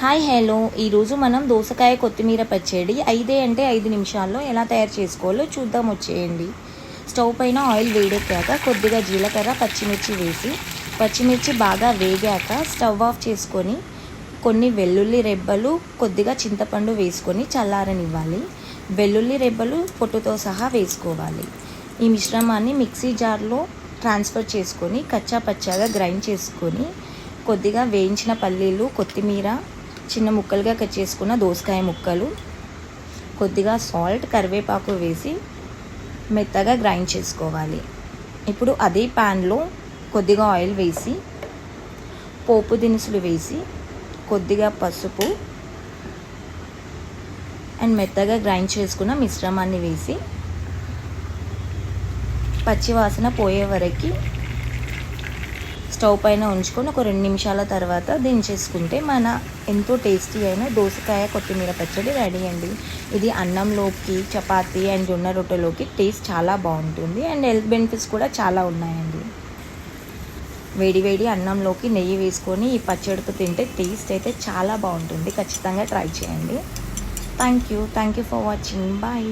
Hi hello ఈరోజు మనం దోసకాయ కొత్తిమీర పచ్చడి 5 నిమిషాల్లో ఎలా తయారు చేసుకోవాలో చూద్దాం వచ్చేయండి. స్టవ్ పైన ఆయిల్ వేడెక్కాక కొద్దిగా జీలకర్ర పచ్చిమిర్చి వేసి పచ్చిమిర్చి బాగా వేగాక స్టవ్ ఆఫ్ చేసుకొని కొన్ని వెల్లుల్లి రెబ్బలు కొద్దిగా చింతపండు వేసుకొని చల్లారనివ్వాలి. వెల్లుల్లి రెబ్బలు పొట్టుతో సహా వేసుకోవాలి. ఈ మిశ్రమాన్ని మిక్సీ జార్లో ట్రాన్స్ఫర్ చేసుకొని కచ్చా పచ్చాగా గ్రైండ్ చేసుకొని కొద్దిగా వేయించిన పల్లీలు, కొత్తిమీర, చిన్న ముక్కలుగా కట్ చేసుకున్న దోసకాయ ముక్కలు, కొద్దిగా సాల్ట్, కరివేపాకు వేసి మెత్తగా గ్రైండ్ చేసుకోవాలి. ఇప్పుడు అదే ప్యాన్లో కొద్దిగా ఆయిల్ వేసి పోపు దినుసులు వేసి కొద్దిగా పసుపు అండ్ మెత్తగా గ్రైండ్ చేసుకున్న మిశ్రమాన్ని వేసి పచ్చివాసన పోయే వరకు స్టవ్ పైన ఉంచుకొని ఒక 2 నిమిషాల తర్వాత దించేసుకుంటే మన ఎంతో టేస్టీ అయిన దోసకాయ కొత్తిమీర పచ్చడి రెడీ అండి. ఇది అన్నంలోకి, చపాతీ అండ్ జొన్న రొట్టెలోకి టేస్ట్ చాలా బాగుంటుంది అండ్ హెల్త్ బెనిఫిట్స్ కూడా చాలా ఉన్నాయండి. వేడి వేడి అన్నంలోకి నెయ్యి వేసుకొని ఈ పచ్చడితో తింటే టేస్ట్ అయితే చాలా బాగుంటుంది. ఖచ్చితంగా ట్రై చేయండి. Thank you for watching. Bye.